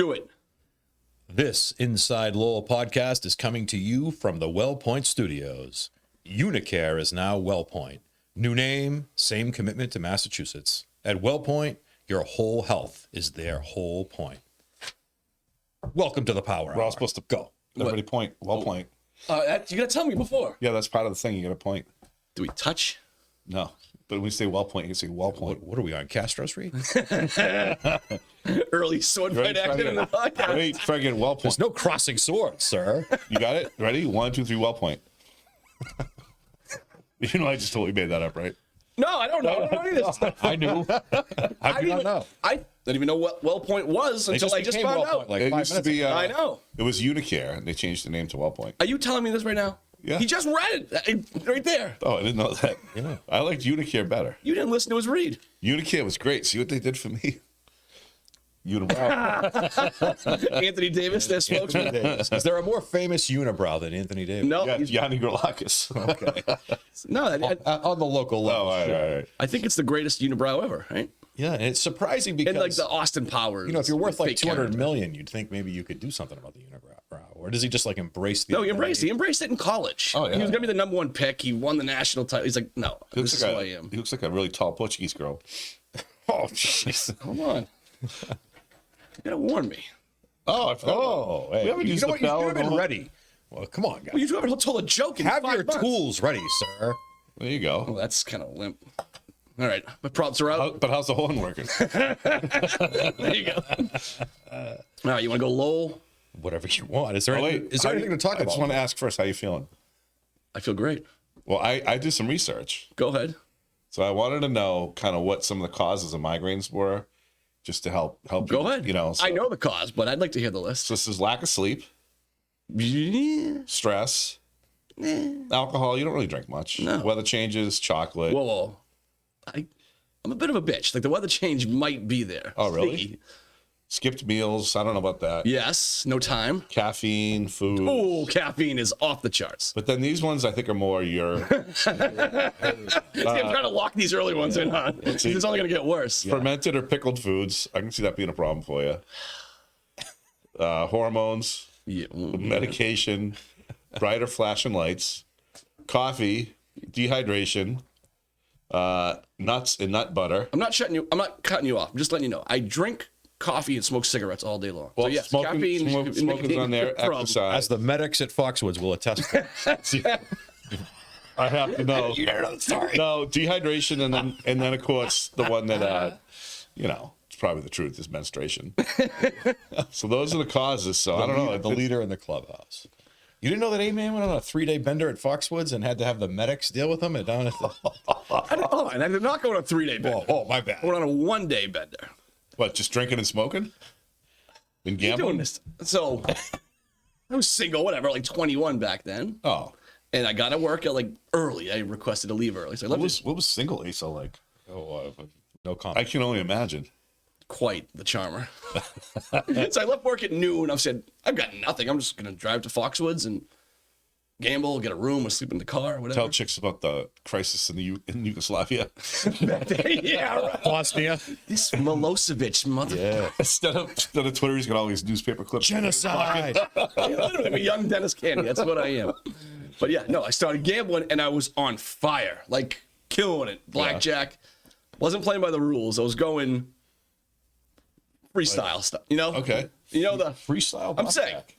Do it. This Inside Lowell podcast is coming to you from the WellPoint Studios. Unicare is now WellPoint. New name, same commitment to Massachusetts. At WellPoint, your whole health is their whole point. Welcome to the Power Hour. We're all supposed to go. Everybody point. WellPoint. You gotta tell me before. Yeah, that's part of the thing. You got to point. Do we touch? No. But when you say WellPoint, you can say WellPoint. What are we on, Castro Street? Early sword fight action in the podcast. Ready? Friggin' WellPoint. There's no crossing swords, sir. You got it? Ready? 1, 2, 3, WellPoint. You know, I just totally made that up, right? No, I don't know. I don't know any of this stuff. I knew. I do not know. I didn't even know what WellPoint was until I just became found WellPoint out. like It 5 used to minutes be. ago. I know. It was Unicare, and they changed the name to WellPoint. Are you telling me this right now? Yeah. He just read it right there. Oh, I didn't know that. Yeah. I liked Unicare better. You didn't listen to his read. Unicare was great. See what they did for me? Unibrow. Anthony Davis, their spokesman. Is there a more famous unibrow than Anthony Davis? No, Yeah, Yanni Grolakis. Okay. no. On the local level. Oh, all right. I think it's the greatest unibrow ever, right? Yeah, and it's surprising because, And like the Austin Powers. you know, if you're worth like fake 200 character. million, you'd think maybe you could do something about the unibrow. Or does he just like embrace the... No, he embraced it in college. Oh, yeah. He was gonna be the #1 pick. He won the national title. He's like, no, He this is looks who like I am. He looks like a really tall Portuguese girl. Oh, jeez. Come on. You gotta warn me. Oh, I forgot. Oh, hey. We haven't You used know the what? You bell should have in the been whole- ready. Well, come on, guys. Well, you haven't told a joke in Have 5 your months. tools ready, sir. There you go. Well, that's kind of limp. All right, my props are out. But how's the horn working? There you go. All right, you want to go Lowell? Whatever you want. Is there, Oh, anything, is there anything to talk I about? just want to ask first, how you feeling? I feel great. Well, I did some research. Go ahead. So I wanted to know kind of what some of the causes of migraines were, just to help Go you, ahead. You know, so, I know the cause, but I'd like to hear the list. So this is lack of sleep, stress, alcohol. You don't really drink much. No. Weather changes, chocolate. Whoa. I'm a bit of a bitch. Like the weather change might be there. Oh, really? Sneaky. Skipped meals. I don't know about that. Yes. No time. Caffeine, food. Oh, caffeine is off the charts. But then these ones I think are more your See, I'm trying to lock these early ones in, huh? It's only going to get worse. fermented or pickled foods. I can see that being a problem for you. Hormones, Yeah. medication, brighter flashing lights, coffee, dehydration, nuts and nut butter. I'm not cutting you off. I'm just letting you know. I drink coffee and smoke cigarettes all day long. Well, so yes, smoking, caffeine, smoking's nicotine, on there. problem. Exercise. As the medics at Foxwoods will attest to. I have to know. You gotta know the story. No, dehydration, and then of course the one that you know, it's probably the truth, is menstruation. So those are the causes. So I don't know. The leader in the clubhouse. You didn't know that A-Man went on a 3-day bender at Foxwoods and had to have the medics deal with him and down at the... I did not go on a 3-day bender. Oh, my bad. I went on a 1-day bender. What? Just drinking and smoking? And You doing gambling? this? So I was single, whatever, like 21 back then, Oh, and I got to work at like early. I requested to leave early, so I what left was single Asa like? No comment. I can only imagine. quite the charmer. So I left work at noon. I said, I've got nothing. I'm just gonna drive to Foxwoods and gamble, get a room, or sleep in the car, or whatever. Tell chicks about the crisis in Yugoslavia. Yeah, right. Bosnia. This Milosevic mother. Yeah. instead of Twitter, he's got all these newspaper clips. Genocide. Literally, I'm a young Dennis Candy. That's what I am. But yeah, no, I started gambling and I was on fire, like killing it. Blackjack. Wasn't playing by the rules. I was going freestyle stuff. You know? Okay. You know the Freestyle. I'm saying. blackjack.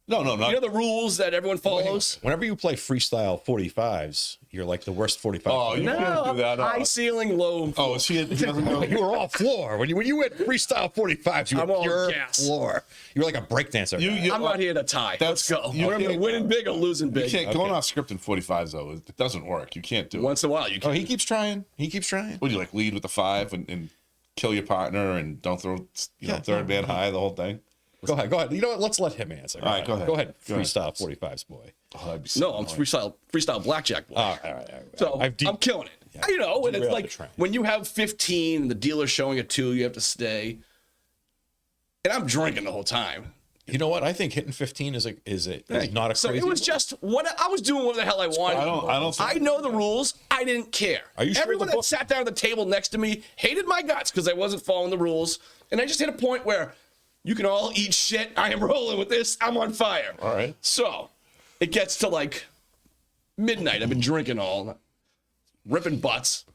No, not. You know the rules that everyone follows? Whenever you play freestyle 45s, you're like the worst 45. Oh, you can't do that. High ceiling, low. Oh, is he doesn't know. You were all floor. When you went freestyle 45s, you I'm were all pure gas. floor. You were like a breakdancer. You- I'm not here to tie. Let's go. you We're either can't- winning big or losing You big. can't going off script in 45s though. It doesn't work. You can't do it. Once in a while, you Oh, can. he keeps trying. He keeps trying. Would you like lead with the 5 and kill your partner and don't throw third man high the whole thing? Go ahead. Go ahead. You know what? Let's let him answer. All right, go ahead. Go ahead. Go ahead. Freestyle 45s, boy. Oh, that'd be so No, I'm annoying. freestyle blackjack boy. All right. So I'm killing it. Yeah. You know, and it's Derailed like the train. when you have 15 and the dealer's showing a 2, you have to stay. And I'm drinking the whole time. You know what? I think hitting 15 is not a So crazy. it was just what I was doing. What the hell I wanted. I don't think- I know the rules. I didn't care. Are you sure Everyone the that book- sat down at the table next to me hated my guts because I wasn't following the rules. And I just hit a point where You can all eat shit. I am rolling with this. I'm on fire. All right. So it gets to like midnight. I've been drinking all night, ripping butts.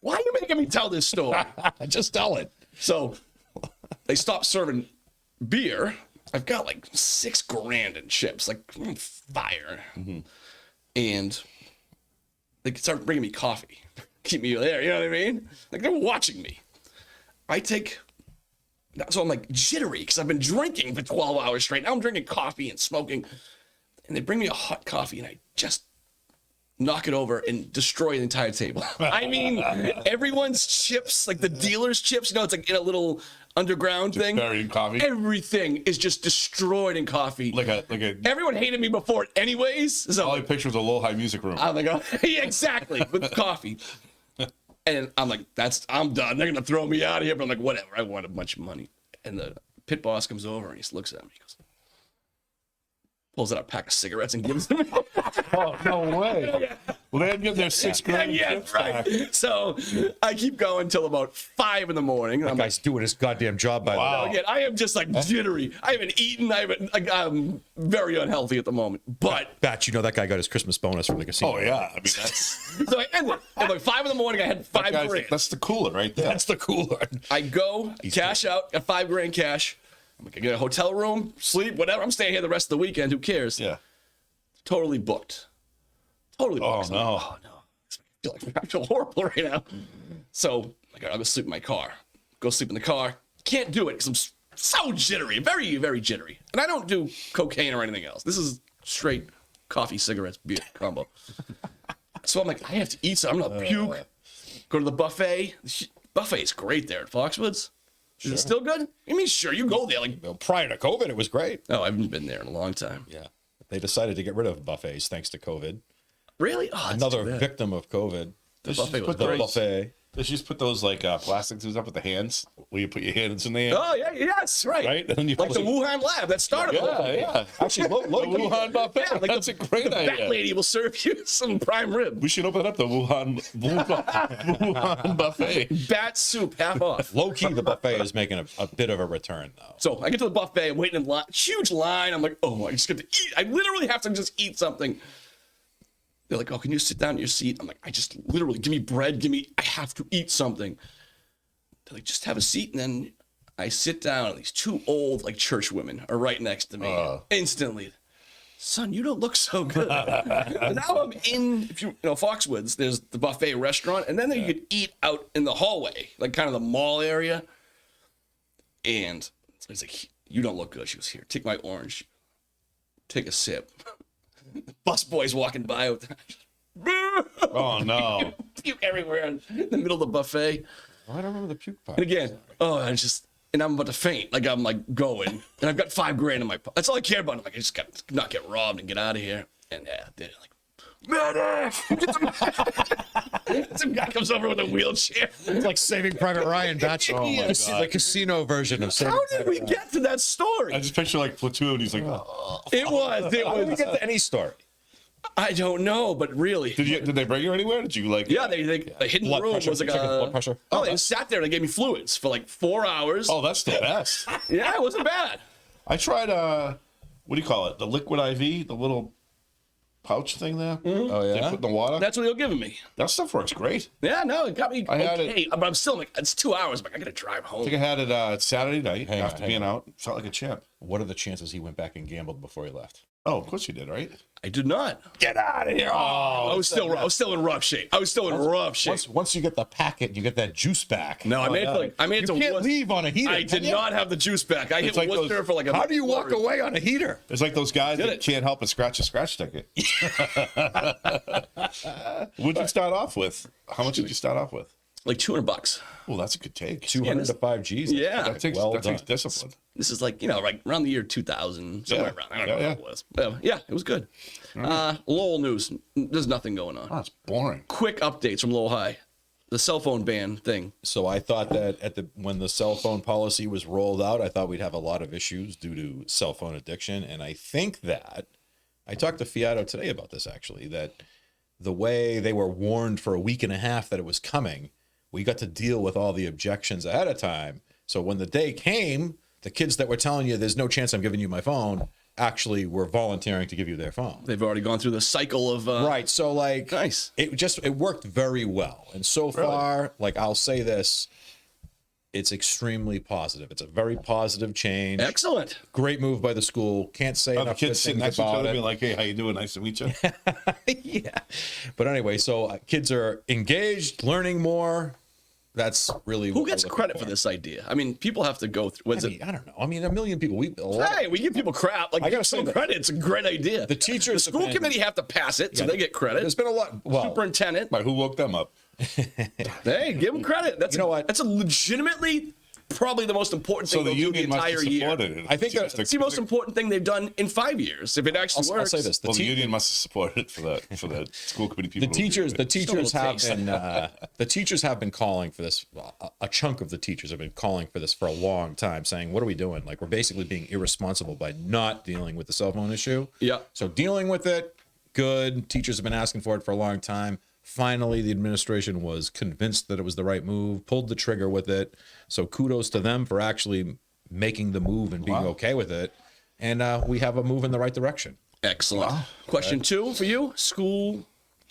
Why are you making me tell this story? Just tell it. So they stopped serving beer. I've got like $6,000 in chips, like I'm on fire. And they started bringing me coffee. Keep me there, you know what I mean? Like they're watching me. So I'm like jittery because I've been drinking for 12 hours straight. Now I'm drinking coffee and smoking. And they bring me a hot coffee and I just knock it over and destroy the entire table. I mean, everyone's chips, like the dealer's chips, you know, it's like in a little underground thing. Buried in coffee. Everything is just destroyed in coffee. Like a. Everyone hated me before it anyways. So All I picture was a Lowell High music room. I'm like, oh, yeah, exactly, with coffee. And I'm like, I'm done. They're going to throw me out of here. But I'm like, whatever. I want a bunch of money. And the pit boss comes over and he just looks at me. He goes, pulls out a pack of cigarettes and gives them. Oh, no way. Well, they had given their $6,000. Yeah, right. So I keep going till about 5 in the morning. That guy's doing his goddamn job, by the way. Again, I am just like jittery. I haven't eaten. I'm very unhealthy at the moment. But Bet you know that guy got his Christmas bonus from the casino. Oh, yeah. I mean, that's. so I ended at like 5 in the morning. I had $5,000. That's the cooler right there. That's the cooler. I go cash out, got $5,000 cash. I'm like, I get a hotel room, sleep, whatever. I'm staying here the rest of the weekend. Who cares? Yeah. Totally booked. Totally Oh, booked. no. Oh, no. I feel horrible right now. So I'll go sleep in my car. Go sleep in the car. Can't do it because I'm so jittery. Very, very jittery. And I don't do cocaine or anything else. This is straight coffee, cigarettes, beer combo. So I'm like, I have to eat something. I'm going to puke. Go to the buffet. The buffet is great there at Foxwoods. Is it still good? I mean, sure, you go there. Like, Well, prior to COVID, it was great. oh, I haven't been there in a long time. Yeah. They decided to get rid of buffets thanks to COVID. Really? Oh, that's Another too bad. victim of COVID. They buffet should was put The those- buffet. They should just put those like plastic things up with the hands where you put your hands in the hand. Oh, yeah, yes, right. Right? And then you Like the Wuhan lab that started the whole Yeah, thing. yeah. Actually, The Wuhan buffet. Yeah, like That's a great The fat idea. lady will serve you some prime rib. We should open up the Wuhan buffet. Bat soup, half off. Low key, the buffet is making a bit of a return, though. So I get to the buffet, I'm waiting in line, huge line. I'm like, oh, I just get to eat. I literally have to just eat something. They're like, oh, can you sit down in your seat? I'm like, I just literally, give me bread, I have to eat something. They're like, just have a seat. And then I sit down, and these two old, like, church women are right next to me. Instantly. Son, you don't look so good. And now I'm in, if you know, Foxwoods, there's the buffet restaurant, and then you could eat out in the hallway, like kind of the mall area. And it's like, you don't look good. She goes, here, take my orange. Take a sip. Bus boys walking by with Oh, no. puke everywhere in the middle of the buffet. I don't remember the puke part. And again, and I'm about to faint. Like I'm like going, and I've got $5,000 in my pocket. That's all I care about. I'm like, I just got to not get robbed and get out of here. And yeah, I did it. Like, medic! Some guy comes over with a wheelchair. It's like Saving Private Ryan, batch. Oh, my God. The casino version of Saving How did Private we Ryan. get to that story? I just picture like Platoon. He's like, oh. It was. How did we get to any story? I don't know, but really. Did they bring you anywhere? Did you like? Yeah, they the hidden Blood room pressure, was like checking a blood pressure. Oh, they sat there and they gave me fluids for like 4 hours. Oh, that's the best. Yeah, it wasn't bad. I tried what do you call it? The liquid IV, the little pouch thing there. Oh, They yeah? put in the water. That's what they were giving me. That stuff works great. Yeah, no, it got me I had okay, but I'm still like, it's 2 hours. I'm like, I gotta drive home. I think I had it Saturday night Hang on, after hang being out. Felt like a champ. What are the chances he went back and gambled before he left? Oh, of course you did, right? I did not. Get out of here! I was still in rough shape. I was still in rough shape. Once you get the packet, you get that juice back. No, I made it you to can't Worcester. leave on a heater. I did not have the juice back. I hit like Worcester those- for like a. How do you walk away on a heater? It's like those guys Did that it. can't help but scratch a scratch ticket. What'd you start off with? How much did you start off with? Like $200. Well, that's a good take. 200 to 5 Gs. Yeah. That takes Well that takes done. discipline. This is like, like around the year 2000, somewhere Yeah. around. I don't Yeah, know yeah. what it was. But, yeah, it was good. Lowell news. There's nothing going on. Oh, that's boring. Quick updates from Lowell High. The cell phone ban thing. So I thought that when the cell phone policy was rolled out, I thought we'd have a lot of issues due to cell phone addiction. And I think that I talked to Fiato today about this, actually, that the way they were warned for a week and a half that it was coming, we got to deal with all the objections ahead of time. So when the day came, The kids that were telling you there's no chance I'm giving you my phone actually were volunteering to give you their phone. They've already gone through the cycle of Right. So like, Nice. it worked very well. And so far, like I'll say this, it's extremely positive. It's a very positive change. Excellent. Great move by the school. Can't say The enough good kids sitting things next to each about other it. being like, hey, how you doing? Nice to meet you. Yeah. But anyway, so kids are engaged, learning more. That's really Who what gets we're looking credit for this idea? I mean, people have to go through. What's I it? mean, I don't know. I mean, a million people. Hey, we give people crap. Like, I gotta give say some that credit. It's a great idea. the teachers The school have been- committee have to pass it, so they get credit. There's been a lot. Well, Superintendent. Like, who woke them up? Hey, give them credit. That's You know what? That's a legitimately probably the most important thing So the they'll do the union must have entire year. supported it. I think that- It's the most important thing they've done in 5 years. If it actually I'll works. say this: Well, the union must have supported it for the school committee people. the to do teachers, it. the teachers Still have taste. been, the teachers have been calling for this. A chunk of the teachers have been calling for this for a long time, saying, "What are we doing? Like, we're basically being irresponsible by not dealing with the cell phone issue." Yeah. So dealing with it, good. Teachers have been asking for it for a long time. Finally, the administration was convinced that it was the right move, pulled the trigger with it. So kudos to them for actually making the move and being okay with it. And we have a move in the right direction. Excellent. Question 2 for you.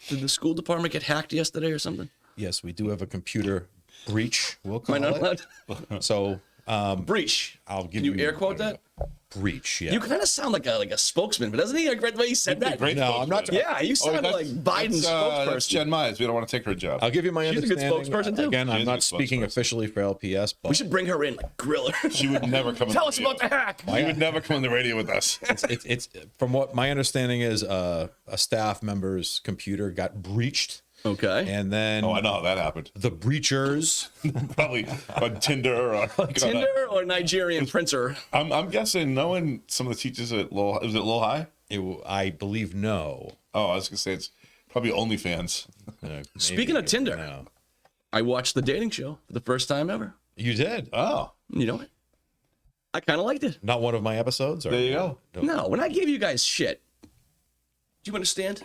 Did the school department get hacked yesterday or something? Yes, we do have a computer breach. We'll call Am I not it. allowed? So Breach. I'll give Can you you air quote that? breach. Yeah. You kind of sound like a spokesman, but doesn't he? Like, right the way he said that. Great No, I'm not. spokesman. Yeah, you sound that's- like Biden's that's spokesperson. Jen Myers. We don't want to take her job. I'll give you my She's a good understanding. spokesperson, too. Again, She is I'm a not good speaking spokesperson. officially for LPS, but We should bring her in, like grill her. She would never come. Tell on us the about the radio. hack. She would never come on the radio with us. it's from what my understanding is, a staff member's computer got breached, Okay. and then Oh, I know how that happened. the breachers. Probably on Tinder or like Tinder or Nigerian printer? I'm guessing knowing some of the teachers at Lowell. Was it Lowell High? I believe no. Oh, I was gonna say it's probably OnlyFans. Speaking of Tinder. No. I watched The Dating Show for the first time ever. You did. Oh, You know what? I kind of liked it. Not one of my episodes. Or, there you go. No, when I gave you guys shit, do you understand?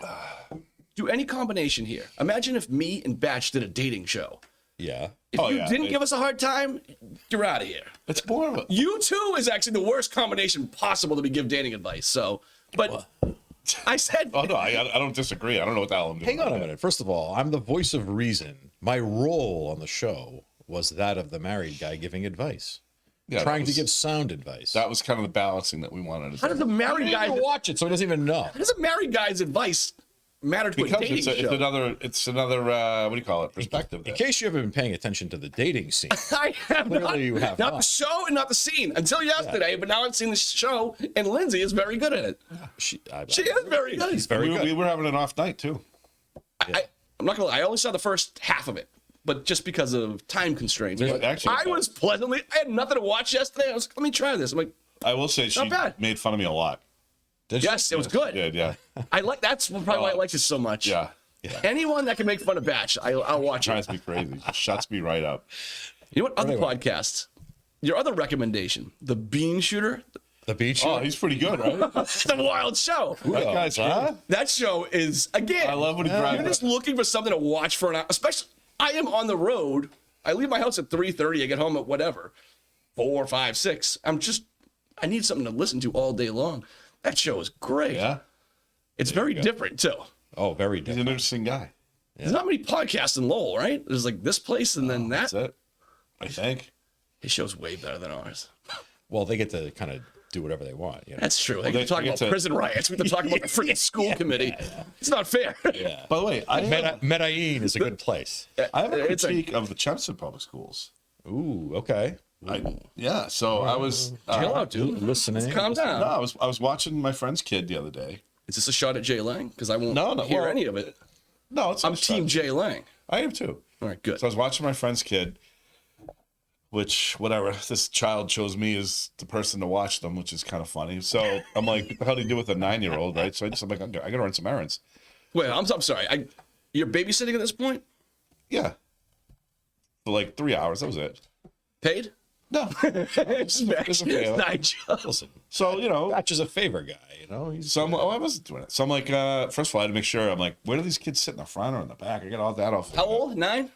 Do any combination here. Imagine if me and Batch did a dating show. Yeah. If Oh, you yeah. didn't give us a hard time, you're out of here. It's more of a. You two is actually the worst combination possible to be give dating advice. So, but I said, Oh no, I don't disagree. I don't know what the hell I'm doing. Hang on a minute. First of all, I'm the voice of reason. My role on the show was that of the married guy giving advice, Yeah, that trying to was- give sound advice. That was kind of the balancing that we wanted to how do. does a married guy? Guy watch it, so he doesn't even know. How does a married guy's advice matter to Because a dating it's show? another what do you call it? Perspective. In there. case you haven't been paying attention to the dating scene, I have Clearly not, you have not not. the show and not the scene until yesterday, but now I've seen the show, and Lindsay is very good at it. she She is very good. He's very we, good. we were having an off night too. I'm not gonna lie, I only saw the first half of it, but just because of time constraints. Yeah, But actually, I was pleasantly. I had nothing to watch yesterday. I was like, let me try this. I'm like, I will say she Not bad. made fun of me a lot. yes, it was good. Yeah. I like that's probably why I liked it so much. Yeah. Anyone that can make fun of Batch, I'll watch Drives it. me crazy. Shuts me right up. You know what? Other podcasts. Your other recommendation, The Bean Shooter. The beach. Oh, he's pretty good, right? It's a wild show. That guy's good. That show is again. I love when he You're drives. just looking for something to watch for an hour. Especially, I am on the road. I leave my house at 3:30. I get home at whatever, 4, 5, 6. I need something to listen to all day long. That show is great. Yeah. It's very different too. Oh, very He's different. an interesting guy. There's not many podcasts in Lowell, right? There's like this place and then that. That's it. I think. His show's way better than ours. Well, they get to kind of do whatever they want. You know? That's true. They they can talk get about to- prison riots. We can talk about the freaking school committee. It's not fair. Yeah. By the way, I have, Medellin is a good place. I have a It's a- critique of the Chempson public schools. Ooh, okay. Yeah. So I was. Chill out, dude. Listening. Calm down. No, I was watching my friend's kid the other day. Is this a shot at Jay Lang? Because I won't No, hear well, any of it. No, it's I'm Team Jay Lang. I am too. All right, good. So I was watching my friend's kid, which whatever this child chose me as the person to watch them, which is kind of funny. So I'm like, what the hell do you do with a 9-year-old, right? So I'm like, I gotta run some errands. Wait, I'm sorry. You're babysitting at this point? Yeah. For like 3 hours. That was it. Paid? No. It's okay. Nigel. Listen, So Batch is a favor guy. You know, he's So I wasn't doing it. So I'm like, first of all, I had to make sure. I'm like, where do these kids sit in the front or in the back? I got all that off. How old? 9?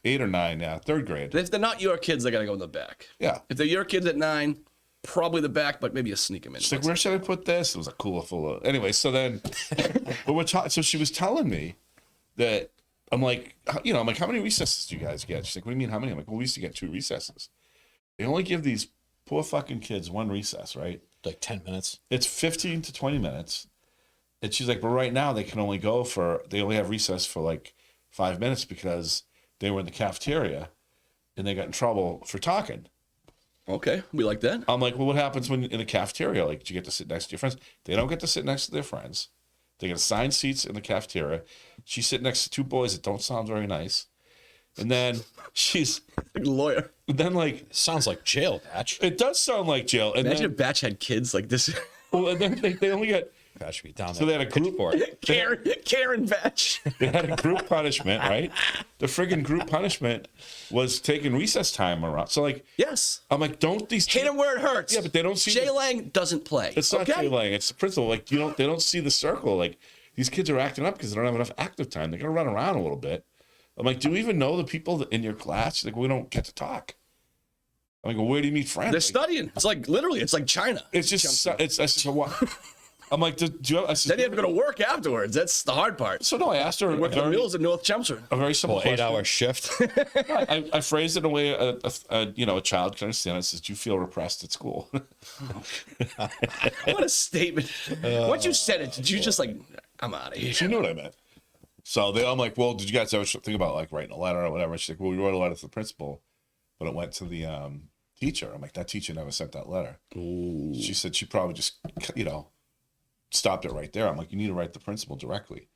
8 or 9, yeah, third grade. If they're not your kids, they gotta go in the back. Yeah. If they're your kids at 9, probably the back, but maybe you sneak him in. She's like, where should I put this? It was a cooler full of. Anyway, so then, so she was telling me that I'm like, I'm like, how many recesses do you guys get? She's like, what do you mean, how many? I'm like, well, we used to get 2 recesses. They only give these poor fucking kids 1 recess, right? Like 10 minutes. It's 15 to 20 minutes. And she's like, but right now they only have recess for like 5 minutes because they were in the cafeteria and they got in trouble for talking. Okay, we like that. I'm like, well, what happens when in the cafeteria? Like, do you get to sit next to your friends? They don't get to sit next to their friends. They get assigned seats in the cafeteria. She's sitting next to 2 boys that don't sound very nice. And then she's like a lawyer. Then like sounds like jail, Batch. It does sound like jail. And imagine then, if Batch had kids like this. Well, and then they only got Batch should be down there. So they had a group Karen Batch. They had a group punishment, right? The friggin' group punishment was taking recess time around. So like, yes, I'm like, don't these hit him where it hurts? Yeah, but they don't see. Jay Lang doesn't play. It's not Jay Lang. It's the principal. Like they don't see the circle. Like these kids are acting up because they don't have enough active time. They're gonna run around a little bit. I'm like, do you even know the people in your class? She's like, we don't get to talk. I'm like, well, where do you meet friends? They're studying. It's like literally, it's like China. It's just, it's just what. I'm like, do you have? Then you have to go to work afterwards. That's the hard part. So no, I asked her. Working on wheels in North Chelmsford. A very simple 8-hour shift. I phrased it in a way a child can understand. It says, "Do you feel repressed at school?" What a statement! Once you said it, did you just like, I'm out of here? She knew what I meant. So I'm like, well, did you guys ever think about like writing a letter or whatever? She's like, well, we wrote a letter to the principal, but it went to the teacher. I'm like, that teacher never sent that letter. Ooh. She said she probably just, stopped it right there. I'm like, you need to write the principal directly.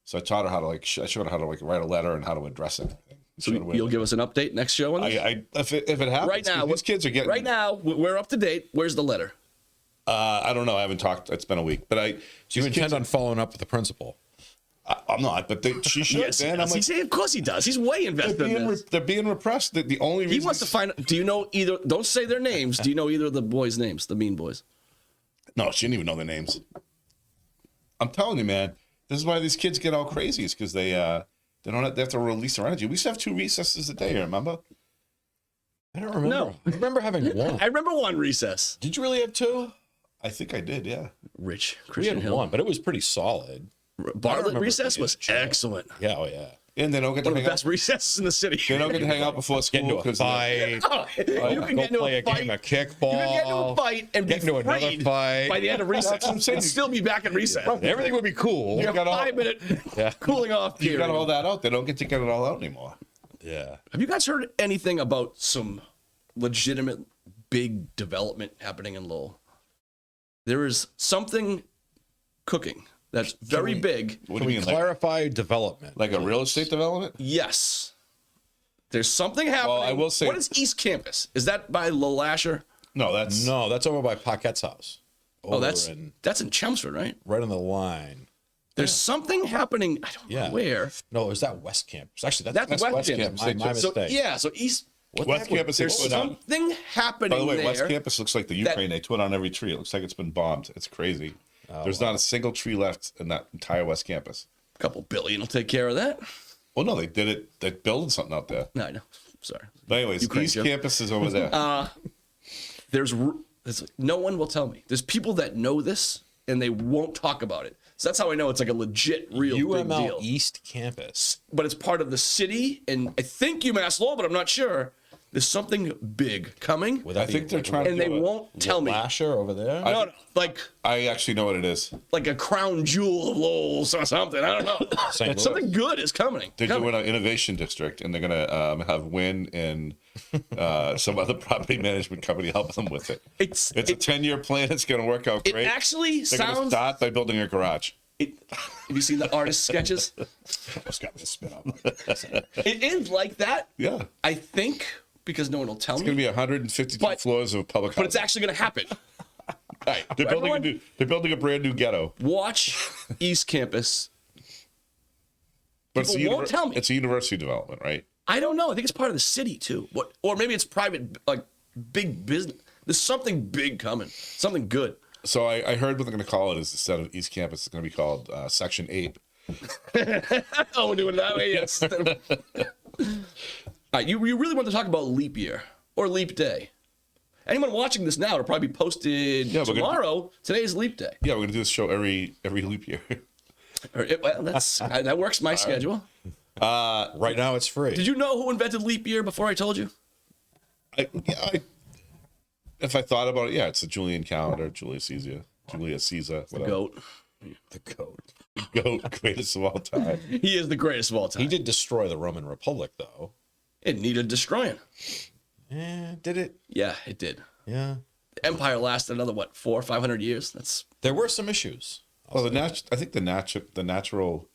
So I taught her how to I showed her how to write a letter and how to address it. So you'll give us an update next show on this? If it happens, right now, these kids are getting. Right now, we're up to date. Where's the letter? I don't know. I haven't talked. It's been a week, but Do you intend on following up with the principal? I'm not, but she should. Yes, Dan. I'm like, of course he does. He's way invested in this. They're being repressed. The only reason he wants to find. Do you know either? Don't say their names. Do you know either of the boys' names? The mean boys. No, she didn't even know their names. I'm telling you, man. This is why these kids get all crazy. It's because they have to release their energy. We used to have 2 recesses a day. Remember? I don't remember. No, I remember having 1. I remember 1 recess. Did you really have 2? I think I did. Yeah. Rich We Christian had Hill. 1, but it was pretty solid. Bartlett recess was excellent. Yeah, oh yeah. And they don't get to One of hang the out. best recesses in the city. They don't get to hang out before Get into school a because fight. You can get into play a a game fight. of kickball. You can get into a fight and Get be into another freed fight. by the end of recess and still be back in recess. Everything would be cool. You have got all- 5-minute cooling off you period. got all that out. They don't get to get it all out anymore. Yeah. Have you guys heard anything about some legitimate big development happening in Lowell? There is something cooking that's very big. What do you mean? Clarify development. Like a real estate development? Yes. There's something happening. Well, I will say- What is East Campus? Is that by Lowell Asher? No, that's No, that's over by Paquette's house. Oh, Over that's in Chelmsford, right? right on the line. There's something happening. I don't know where. No, it was that West Campus. Actually, That's that's West Campus. my So mistake. yeah, so East. West Campus. They There's put on. something happening By the way, there. West Campus looks like the Ukraine. They put on every tree. It looks like it's been bombed. It's crazy. There's not a single tree left in that entire West Campus. A couple billion will take care of that. Well, no, they did it. They're building something out there. No, I know. Sorry. But anyways, Ukraine East joke. Campus is over there. There's no one will tell me. There's people that know this and they won't talk about it. So that's how I know it's like a legit, real big UML deal. East Campus. But it's part of the city, and I think UMass Lowell, but I'm not sure. There's something big coming, Would that I be think they're like trying to and do they it. won't tell me. Lasher over there? No, like I actually know what it is. a crown jewel of Lowell or something. I don't know. St. Louis. Something good is coming. They're Coming. doing an innovation district, and they're gonna have Wynn and some other property management company help them with it. It's a 10-year plan. It's gonna work out it great. actually They're gonna sounds. start by building a garage. Have you seen the artist sketches? Almost got me to spit up. It is like that. Yeah, I think because no one will tell it's me. gonna be 152 But- floors of public housing. But it's actually going to happen. Right. They're building a brand new ghetto. Watch East Campus. But it's People won't tell me. It's a university development, right? I don't know. I think it's part of the city too. What? Or maybe it's private, like big business. There's something big coming. Something good. So I heard what they're going to call it is instead of East Campus, it's going to be called Section 8. Oh, we're doing it that way. Yes. All right. You really want to talk about leap year or leap day? Anyone watching this now, it'll probably be posted tomorrow. Today is leap day. Yeah, we're gonna do this show every leap year. Well, that works my schedule. Right now, it's free. Did you know who invented leap year before I told you? If I thought about it, yeah, it's the Julian calendar, Julius Caesar, whatever. Goat. The goat. Goat, greatest of all time. He is the greatest of all time. He did destroy the Roman Republic, though. It needed destroying. Did it? Yeah, it did. Yeah. The empire lasted another, 400 or 500 years? There were some issues. Well, I think the natural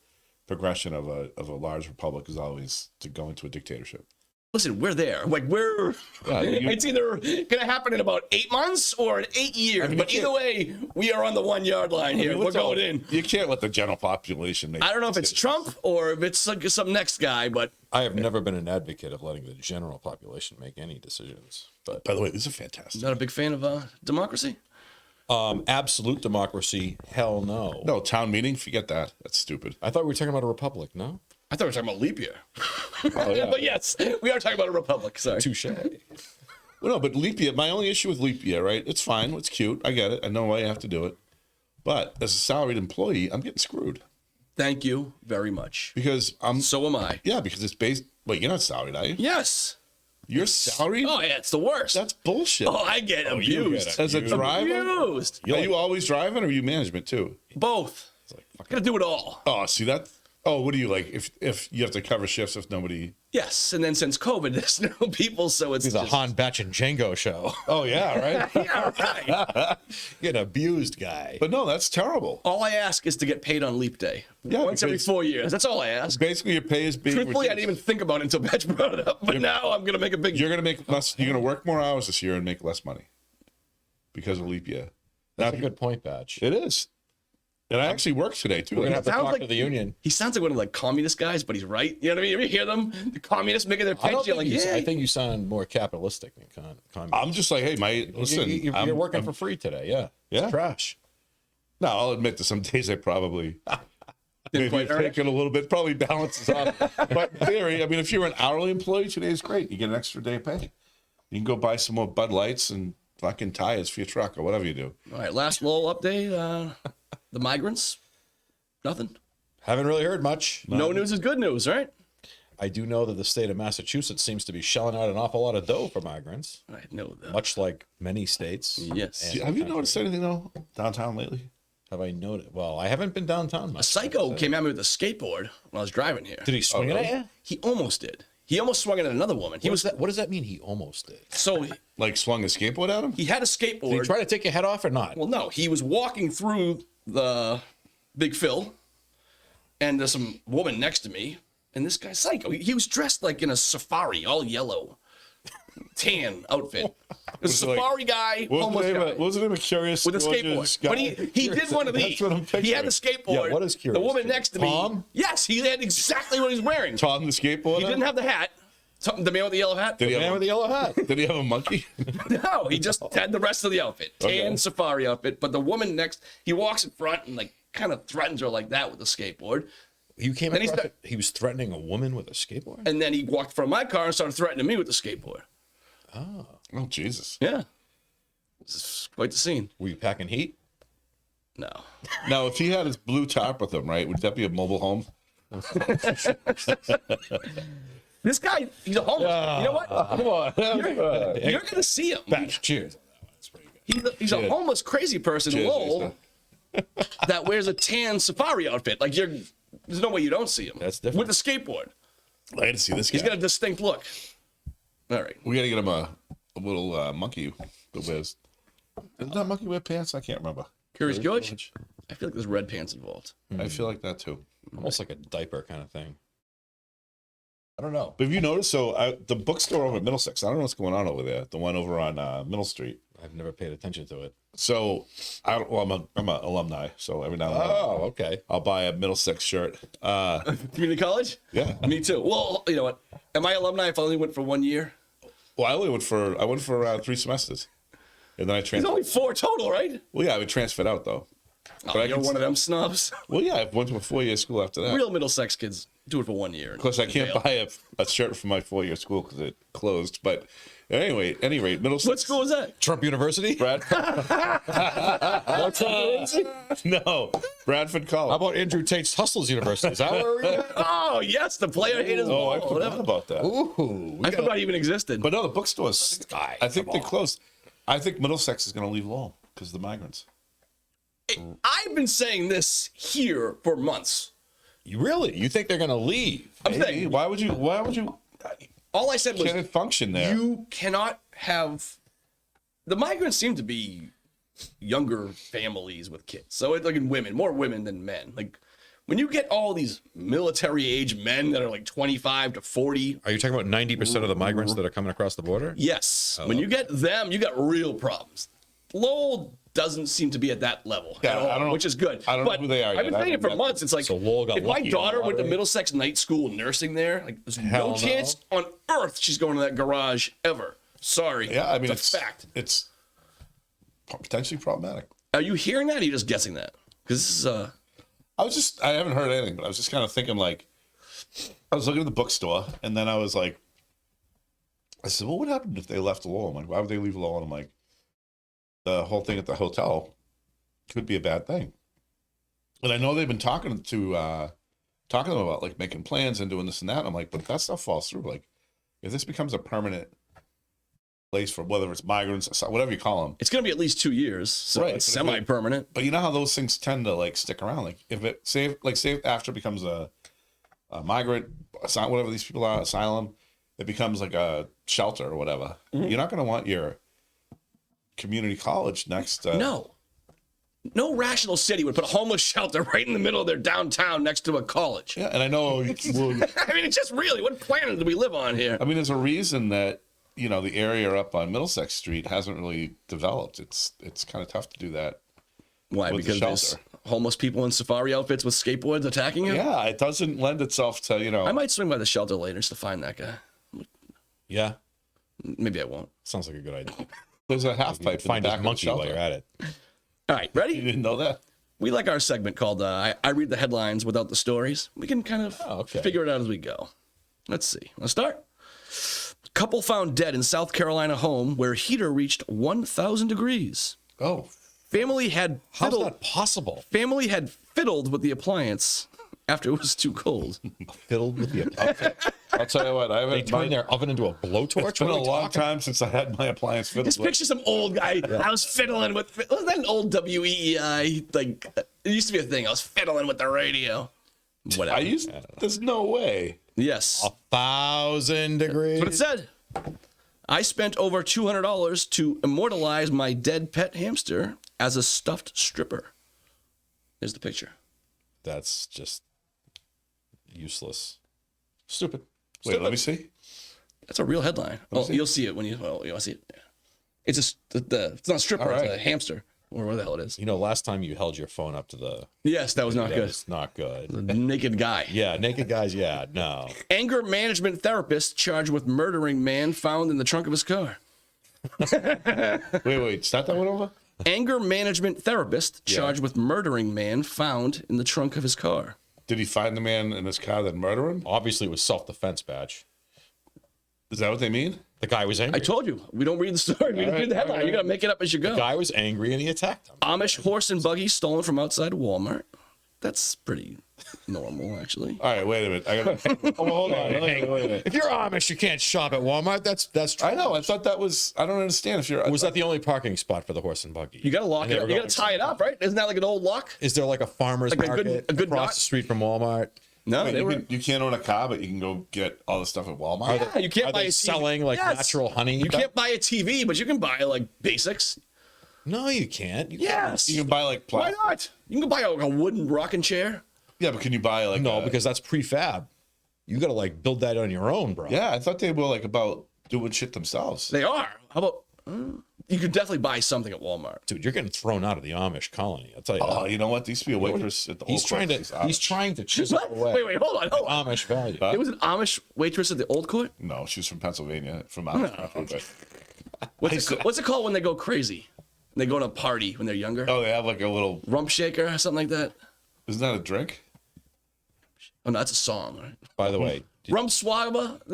progression of a large republic is always to go into a dictatorship. Listen, we're there. Like, it's either going to happen in about 8 months or in 8 years. But either way, we are on the 1 yard line here. We're going in. You can't let the general population make I don't know if it's Trump or if it's some next guy, but I have never been an advocate of letting the general population make any decisions. But by the way, these are fantastic. Not a big fan of democracy? Absolute democracy, hell no. No, town meeting, forget that. That's stupid. I thought we were talking about a republic, no? I thought we were talking about leap year. Oh, yeah. But yes, we are talking about a republic. Sorry. Touche. Well, no, but leap year, my only issue with leap year, right? It's fine. It's cute. I get it. I know why you have to do it. But as a salaried employee, I'm getting screwed. Thank you very much. Because So am I. Yeah, because it's based. Wait, you're not salaried, are you? Yes. You're salaried? Oh, yeah, it's the worst. That's bullshit. Oh, I get abused. As a driver? Abused. Are you always driving or are you management too? Both. Gotta do it all. Oh, see that? Oh, what do you like? If you have to cover shifts if nobody. Yes, and then since COVID, there's no people, so it's It's a Han, Batch, and Django show. Oh yeah, right. Yeah, right. You're an abused guy. But no, that's terrible. All I ask is to get paid on leap day. Yeah, Once every because- 4 years. That's all I ask. Basically, your pay is being. Truthfully, I reduced. didn't even think about it until Batch brought it up, but now I'm gonna make a big. You're gonna make less. You're gonna work more hours this year and make less money because of leap year. That's a good point, Batch. It is. And I actually worked today too. We're going to have to Sounds talk like- to the union. He sounds like one of the communist guys, but he's right. You know what I mean? You ever hear them? The communists making their I, don't pitch. You're think like, you, yeah. I think you sound more capitalistic than communist. I'm just like, hey, listen. You're working for free today. Yeah. Yeah. It's trash. No, I'll admit that some days I probably maybe quite earn it. take it a little bit, probably balances off. But in theory, I mean, if you're an hourly employee, today's great. You get an extra day of pay. You can go buy some more Bud Lights and fucking tires for your truck or whatever you do. All right, last Lowell update. The migrants. Nothing. Haven't really heard much. No news is good news, right? I do know that the state of Massachusetts seems to be shelling out an awful lot of dough for migrants, I know that. much like many states. Yes. And Have you noticed anything though downtown lately? Have I noted? Well, I haven't been downtown A much. psycho came at me with a skateboard when I was driving here. Did he swing it at you? He almost did. He almost swung it at another woman. He was What does that mean? He almost did. so Like swung a skateboard at him? he had a Did he skateboard. try to take your head off or not? Well, no, he was walking through the Big Phil, and there's some woman next to me, and this guy's psycho. He was dressed like in a safari, all yellow, tan outfit. It was a like- safari guy, homeless guy. What was the name of Curious With a Gorgeous skateboard. guy? But he did one of these. That's what I'm He had the skateboard. Yeah, what is Curious The woman Gorgeous? next to me. Tom? Yes, he had exactly what he's wearing. Tom the skateboarder? He didn't have the hat. The man with the yellow hat? Did he Man have with the yellow hat. Did he have a monkey? No, he just had the rest of the outfit. Tan Okay. safari outfit. But the woman next, he walks in front and like kind of threatens her like that with the skateboard. You came Then he across sta- it. He was threatening a woman with a skateboard. And then he walked from my car and started threatening me with the skateboard. Oh, Jesus. Yeah. This is quite the scene. Were you packing heat? No. Now, if he had his blue tarp with him, right, would that be a mobile home? This guy, he's a homeless. You know what? Come on. You're going to see him. Batch, cheers. That's pretty good. He's a homeless crazy person, Cheers, Lowell, that wears a tan safari outfit. Like there's no way you don't see him. That's different. With a skateboard. I had to see this guy. He's got a distinct look. All right. We got to get him a little monkey that wears. Doesn't that monkey wear pants? I can't remember. Curious George? I feel like there's red pants involved. I feel like that too. Almost like a diaper kind of thing. I don't know. But have you noticed? So the bookstore over at Middlesex, I don't know what's going on over there. The one over on Middle Street. I've never paid attention to it. So I'm an alumni. So every now and then Okay. I'll buy a Middlesex shirt. Community college? Yeah. Me too. Well, you know what? Am I alumni if I only went for 1 year? Well, I went for 3 semesters, and then I It's transferred. only 4 total, right? Well, yeah, I would transfer out though. Oh, you're one of them snobs. Well, yeah, I went to a 4-year school after that. Real Middlesex kids do it for 1 year. Of course, I can't buy a shirt from my 4-year school because it closed. But anyway, any rate, Middlesex. What school is that? Trump University? Bradford. No, Bradford College. How about Andrew Tate's Hustles University? Is that where we're at? Oh, yes, the player haters. Oh, I forgot about that. Ooh, I forgot it even existed. But no, the bookstores. Guy, I think come they on. closed. I think Middlesex is going to leave Lowell because of the migrants. I've been saying this here for months. You really? You think they're going to leave? I'm Maybe. saying, Why would you? all I said was, Can it function there? you cannot have. The migrants seem to be younger families with kids. So it's like in women, more women than men. Like when you get all these military age men that are like 25 to 40. Are you talking about 90% of the migrants that are coming across the border? Yes. When you get them, you got real problems. Lowell doesn't seem to be at that level Yeah, at all, I don't know- which is good. I don't know But who they are I've been yet. I saying it for haven't met months. It's like, So Lowell got if my lucky on daughter the went to lottery. Middlesex Night School nursing there, like there's Hell no no. chance on earth she's going to that garage ever. Sorry. Yeah, I mean, it's a fact. It's potentially problematic. Are you hearing that? Or are you just guessing that? Because this is I haven't heard anything, but I was just kind of thinking like, I was looking at the bookstore and then I was like, I said, well, what happened if they left Lowell? I'm like, why would they leave Lowell? And I'm like, the whole thing at the hotel could be a bad thing. And I know they've been talking to them about like making plans and doing this and that. And I'm like, but if that stuff falls through, like if this becomes a permanent place for whether it's migrants, whatever you call them. it's going to be at least 2 years, so Right, it's but if it- semi-permanent. But you know how those things tend to like stick around. Like if it say after it becomes a migrant, whatever these people are, asylum, it becomes like a shelter or whatever. Mm-hmm. You're not going to want your community college next. No rational city would put a homeless shelter right in the middle of their downtown next to a college. Yeah, and I know. I mean, it's just really, what planet do we live on here? I mean, there's a reason that the area up on Middlesex Street hasn't really developed. It's kind of tough to do that. Why? with the Because there's shelter. homeless people in safari outfits with skateboards attacking you? Yeah, it doesn't lend itself to I might swing by the shelter later just to find that guy. Yeah. Maybe I won't. Sounds like a good idea. There's a half pipe in the Find back his of the monkey while shelter. you're at it. All right, You ready? didn't know that? We like our segment called I Read the Headlines Without the Stories. We can kind of okay. figure it out as we go. Let's see. Let's start. Couple found dead in South Carolina home where heater reached 1,000 degrees. Oh, Family had How's fiddled, that possible? family had fiddled with the appliance after it was too cold. Fiddled with the I'll tell you what. I They haven't. turned their oven into a blowtorch? It's been What a are we long talking? time since I had my appliance fiddled Just with. picture some old guy. I was fiddling with. Wasn't that an old WEEI? Like it used to be a thing. I was fiddling with the radio. Whatever. There's no way. Yes. 1,000 degrees. That's what it said. I spent over $200 to immortalize my dead pet hamster as a stuffed stripper. There's the picture. That's just useless. Stupid. Wait, let me see. That's a real headline. Oh, you'll see it when you'll see it. Yeah. It's just it's not a stripper. All right. It's a hamster or whatever the hell it is. You know, last time you held your phone up to the... Yes, that was not That good. was not good. Naked guy. Yeah, naked guys, yeah, no. Anger management therapist charged with murdering man found in the trunk of his car. Wait. Start that one over. Anger management therapist charged with murdering man found in the trunk of his car. Did he find the man in his car that murdered him? Obviously, it was self-defense badge. Is that what they mean? The guy was angry. I told you, we don't read the story. We just read the headline. You got to make it up as you go. The guy was angry and he attacked him. Amish horse and buggy stolen from outside Walmart. That's pretty normal, actually. All right, wait a minute. I gotta. Oh, hold on. Wait a minute. If you're Amish, you can't shop at Walmart. That's true. I know. I thought that was. I don't understand. If you're. Was that the only parking spot for the horse and buggy? You got to lock And it they up. were You got to tie it up, right? Isn't that like an old lock? Is there like a farmer's Like a good- market a good across knot? the street from Walmart? No, Wait, they were. you can't own a car, but you can go get all the stuff at Walmart. Yeah, you can't Are buy they a TV. selling like Yes. natural honey? You can't buy a TV, but you can buy like basics. No, you can't. You Yes. You can buy like Why plastic. not? You can buy a wooden rocking chair. Yeah, but can you buy like? No, because that's prefab. You got to like build that on your own, bro. Yeah, I thought they were like about doing shit themselves. They are. How about? You could definitely buy something at Walmart. Dude, you're getting thrown out of the Amish colony. I'll tell you. Oh, that. you know what? There used to be a waitress at the He's old trying place. to. He's trying to chisel What? away Wait, hold on. Amish value. There was an Amish waitress at the old court. No, she was from Pennsylvania, from out of country, but What's it called when they go crazy? And they go to a party when they're younger. Oh, they have like a little. Rump shaker or something like that. Isn't that a drink? Oh, no, that's a song. Right? By the way, Rumps. It's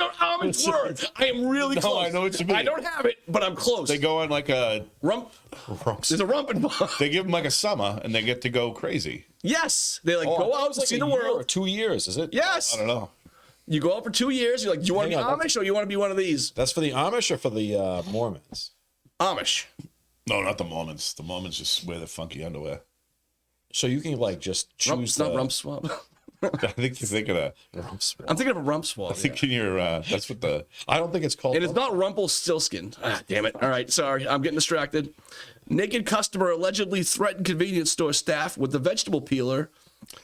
an Amish word. I am really close. I know what you mean. I don't have it, but I'm close. They go on like a. Rump. There's a rump involved. They give them like a summer, and they get to go crazy. Yes. They like go out and see the world. Or 2 years, is it? Yes. I don't know. You go out for 2 years. You're like, do you want to be Hang on, Amish or you want to be one of these? That's for the Amish or for the Mormons? Amish. No, not the Mormons. The Mormons just wear the funky underwear. So you can like just choose. Not rump swab. I think you're thinking of. I'm thinking of a rump swab. I think you're. That's what the. I don't think it's called. And it's not Rumpelstiltskin. Ah, damn it. All right, sorry. I'm getting distracted. Naked customer allegedly threatened convenience store staff with the vegetable peeler,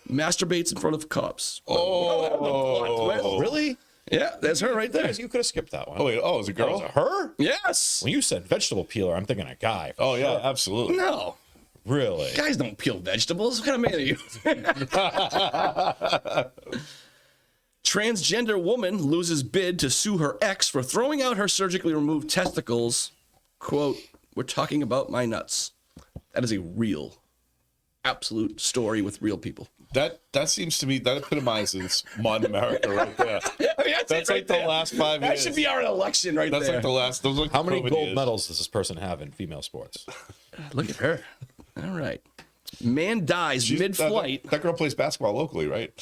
masturbates in front of cops. Oh, Really? Yeah, that's her right there. You could have skipped that one. Oh, wait. Oh, is it a girl? Was it her? Yes. When you said vegetable peeler, I'm thinking a guy. Oh, yeah, absolutely. No. Really? Guys don't peel vegetables. What kind of man are you? Transgender woman loses bid to sue her ex for throwing out her surgically removed testicles. Quote, "We're talking about my nuts." That is a real, absolute story with real people. That seems to me, that epitomizes modern America right there. I mean, That's it like the last 5 That years. should be our election right That's there. like the last. Those are like How the many COVID gold years. medals does this person have in female sports? Look at her. All right. Man dies mid-flight. That girl plays basketball locally, right?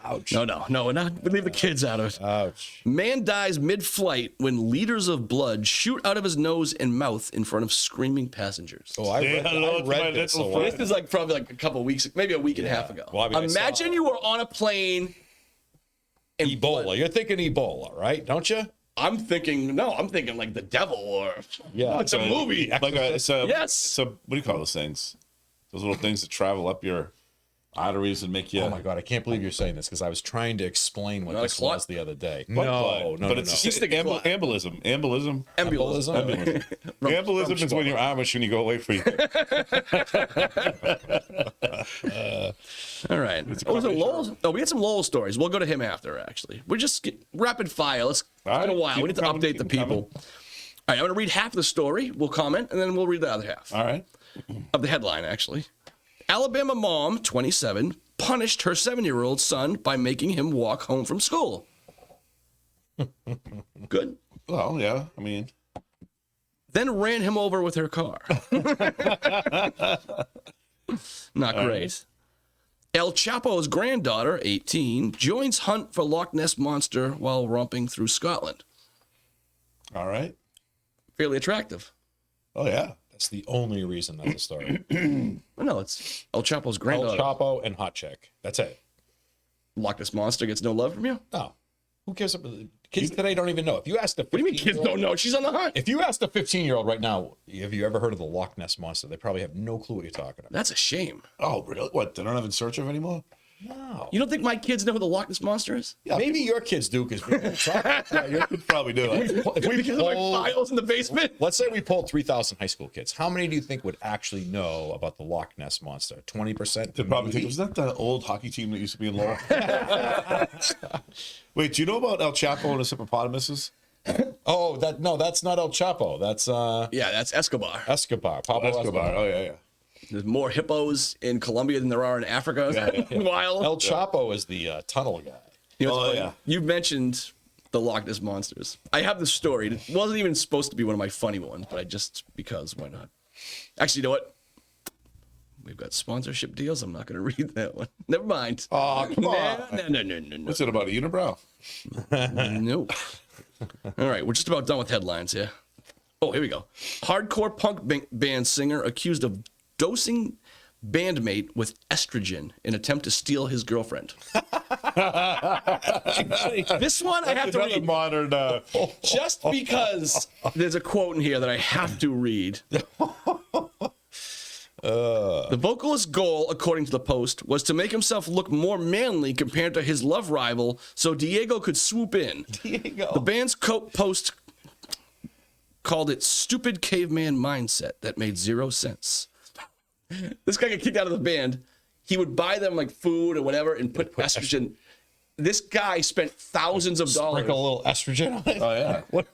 Ouch. No, we're not. We leave the kids out of it. Ouch. Man dies mid-flight when liters of blood shoot out of his nose and mouth in front of screaming passengers. Oh, I read, hello I to my read this a little while. This is like probably like a couple weeks, maybe a week and a half ago. Well, I mean, I Imagine saw- you were on a plane. And Ebola. You're thinking Ebola, right? Don't you? I'm thinking like the devil or Yeah. it's a movie. Like it's a Yes. So what do you call those things? Those little things that travel up your arteries and make you. Oh my God, I can't believe you're saying this because I was trying to explain what Not a this clot? was the other day. Blood No, clot. no, but no, it's no. embolism. Embolism. Embolism is when you're Amish and you go away for you. All right. Oh, was it Lowell? No, we had some Lowell stories. We'll go to him after, actually. We're just rapid fire. It's been a while. keep We need to coming, update the keep people. All right, I'm going to read half the story. We'll comment, and then we'll read the other half All right. of the headline, actually. Alabama mom, 27, punished her 7-year-old son by making him walk home from school. Good. Well, yeah. I mean, Then ran him over with her car. Not great. El Chapo's granddaughter, 18, joins hunt for Loch Ness Monster while romping through Scotland. all right. Fairly attractive. Oh yeah. That's the only reason that's a story. Well, no, it's El Chapo's El granddaughter. Chapo and Hot Chick. That's it. Loch Ness Monster gets no love from you? No. Who cares? Kids today don't even know. If you asked a What do you mean kids 15-year-old don't know? She's on the hunt. If you asked a 15-year-old right now, have you ever heard of the Loch Ness Monster? They probably have no clue what you're talking about. That's a shame. Oh really? What? They don't have In Search of anymore? No. You don't think my kids know who the Loch Ness Monster is? Maybe your kids do because Yeah, your kids probably do. if we Because of my polled, files in the basement? let's say we polled 3,000 high school kids. How many do you think would actually know about the Loch Ness Monster? 20%? They probably think, was that the old hockey team that used to be in Lowell? Wait, do you know about El Chapo and his hippopotamuses? Oh, that's not El Chapo. That's Yeah, that's Escobar. Escobar. Pablo Escobar. Oh yeah. There's more hippos in Colombia than there are in Africa. Wild. El Chapo is the tunnel guy. You know, what's Oh, funny? yeah. You've mentioned the Loch Ness Monsters. I have this story. It wasn't even supposed to be one of my funny ones, but because why not? Actually, you know what? We've got sponsorship deals. I'm not going to read that one. Never mind. Oh, come on. No. What's it about? A unibrow? Nope. All right, we're just about done with headlines here. Oh, here we go. Hardcore punk band singer accused of dosing bandmate with estrogen in attempt to steal his girlfriend. This one I have to Another read modern. just because there's a quote in here that I have to read. The vocalist's goal, according to the Post, was to make himself look more manly compared to his love rival so Diego could swoop in. Diego. The band's Post called it stupid caveman mindset that made zero sense. This guy got kicked out of the band. He would buy them like food or whatever and put estrogen. This guy spent thousands of dollars. Sprinkle a little estrogen on it. Oh yeah. What?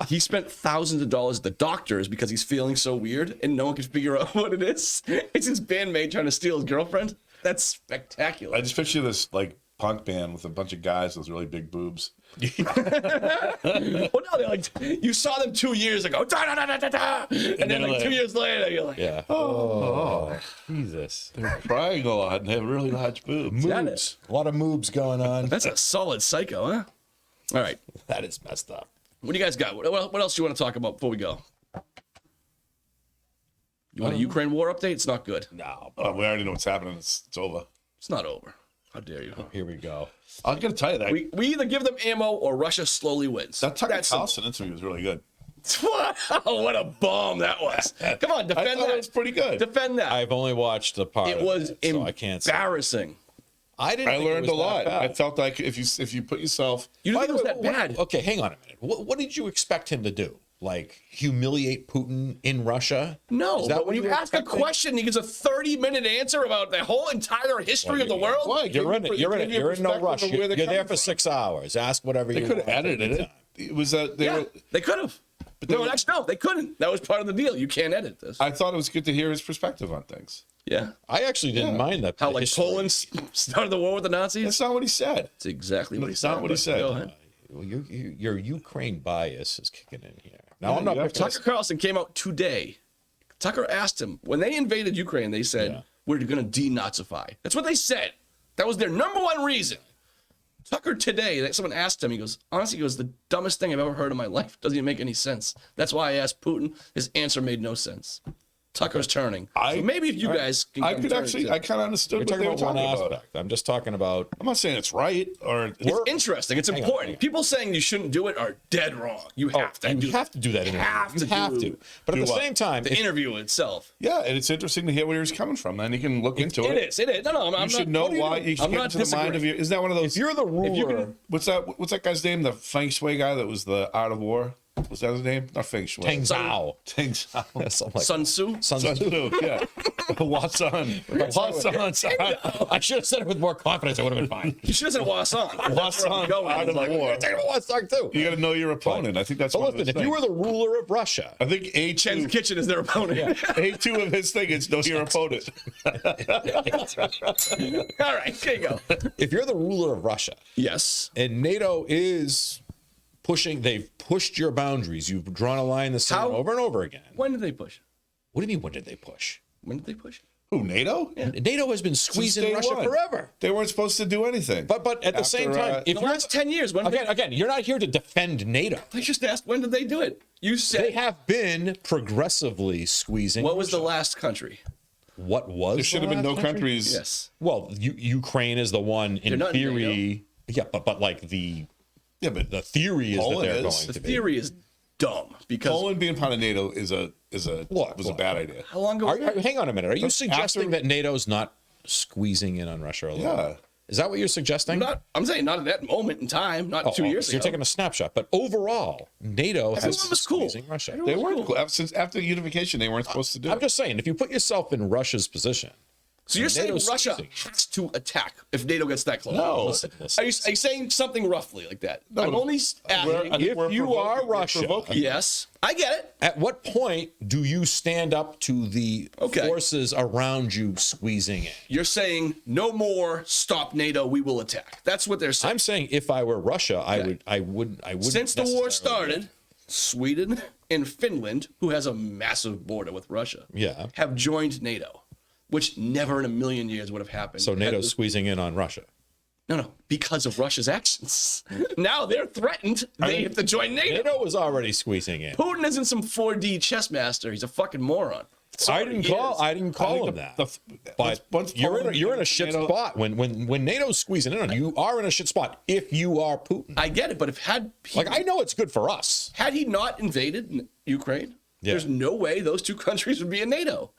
He spent thousands of dollars at the doctors because he's feeling so weird and no one can figure out what it is. It's his bandmate trying to steal his girlfriend. That's spectacular. I just picture this like punk band with a bunch of guys with really big boobs. Well, no, they're like, you saw them 2 years ago, da, da, da, da, da, da. And then like 2 years later, you're like, Yeah. Oh, Jesus. They're crying a lot and they have really large boobs. Moobs. A lot of moobs going on. that's a solid psycho, huh? All right. That is messed up. What do you guys got? What else do you want to talk about before we go? You want a Ukraine war update? It's not good. No. We already know what's happening. It's over. It's not over. How dare you? Here we go. I'm gonna tell you that We either give them ammo or Russia slowly wins. that Tucker That's Carlson interview was really good. Wow, what a bomb that was. Come on, I defend thought that. it was pretty good. Defend that. I've only watched the part. It of was so I can't say. embarrassing. I didn't. I think it learned was a lot. that bad. I felt like if you put yourself, You didn't By think it the was way, that bad. Okay, hang on a minute. What did you expect him to do? Like humiliate Putin in Russia? No, Is that but when what you were ask a expecting? question, he gives a 30-minute answer about the whole entire history of the world. why? You're in it. You're in it. You're in no rush. Perspective of where You're they're there coming for from. 6 hours. Ask whatever They you could want. have edited Take your it. time. It was they Yeah, were. they could have. they No, were- actually, no, they couldn't. That was part of the deal. You can't edit this. I thought it was good to hear his perspective on things. Yeah. I actually didn't mind that. How, the like, history. Poland started the war with the Nazis? That's not what he said. That's exactly what he That's said. not what he but said. go ahead. Well, your Ukraine bias is kicking in here. Now Yeah, I'm not. you have to- Tucker Carlson came out today. Tucker asked him, when they invaded Ukraine, they said, Yeah. we're going to denazify. That's what they said. That was their number one reason. Tucker today, someone asked him, he goes, honestly, he goes, the dumbest thing I've ever heard in my life. Doesn't even make any sense. That's why I asked Putin. His answer made no sense. Tucker's turning. So maybe if you guys can I come could turn actually, too. I kind of understood We're what talking they were about one talking about. aspect. I'm just talking about. I'm not saying it's right or It's interesting. It's important. hang on. People saying you shouldn't do it are dead wrong. You have to do You have to do that. You interview. have You to have do to. But at do the what? same time, the if- interview itself. yeah, and it's interesting to hear where he's coming from. Then you can look into It it. is. It is. No, no, I'm You not. should know what do why. know? You should I'm get not into the mind of disagreeing. your. Isn't that one of those? if you're the ruler, What's that guy's name? The Feng Shui guy that was the Art of War. Was that his name? Not Feng Shui. Tang Zhao. Tang Zhao. Something like Sun Tzu. Sun Sun Tzu. Tzu, yeah. Wasan. Wasan. I should have said it with more confidence. It would have been fine. You should have said Wasan. Wasan. Art of War. Take it one song too. You got to know your opponent. I think that's But one of listen, his if you were things. the ruler of Russia, I think Chen's A2, Kitchen is their opponent. A2 of his thing is know your opponent. All right, here you go. if you're the ruler of Russia, Yes. and NATO is pushing, they've pushed your boundaries. You've drawn a line in the sand How- over and over again. When did they push? What do you mean? When did they push? When did they push? Who, NATO? NATO has been Since squeezing day Russia one. forever. They weren't supposed to do anything. But at the After, same time, if The you're last 10 years. When again, you're not here to defend NATO. I just asked, when did they do it? You said. They have been progressively squeezing. What was the Russia. last country? What was? there should have the been no last country? countries. Yes. Well, Ukraine is the one in not in theory. Yeah, but like the Yeah, but theory is Poland that they're is. going The to be. theory is dumb because Poland being part of NATO was a Look. bad idea. how long ago? Hang on a minute. Are you That's suggesting after- that NATO's not squeezing in on Russia a little? Yeah. Is that what you're suggesting? I'm saying not at that moment in time, not 2 years so you're ago. taking a snapshot, but overall, NATO has Everyone was cool. squeezing Russia. They weren't cool. Since after unification, they weren't supposed to do I'm it. just saying, if you put yourself in Russia's position, So you're saying NATO's Russia squeezing. has to attack if NATO gets that close? No. listen. Are you saying something roughly like that? I'm only asking. I think If we're you provoking- are we're Russia- provoking. Yes, I get it. at what point do you stand up to the Okay. forces around you squeezing in? You're saying no more. Stop NATO. We will attack. That's what they're saying. I'm saying if I were Russia, I wouldn't. Since the war necessarily- started, Sweden and Finland, who has a massive border with Russia, Yeah. have joined NATO, which never in a million years would have happened. So had NATO's this- squeezing in on Russia. No, because of Russia's actions. Now they're threatened. They have to join NATO. NATO was already squeezing in. Putin isn't some 4D chess master. He's a fucking moron. I didn't call him that. But you're in a shit spot when NATO's squeezing in on you. You are in a shit spot if you are Putin. I get it, but if I know it's good for us. had he not invaded Ukraine, Yeah. there's no way those two countries would be in NATO.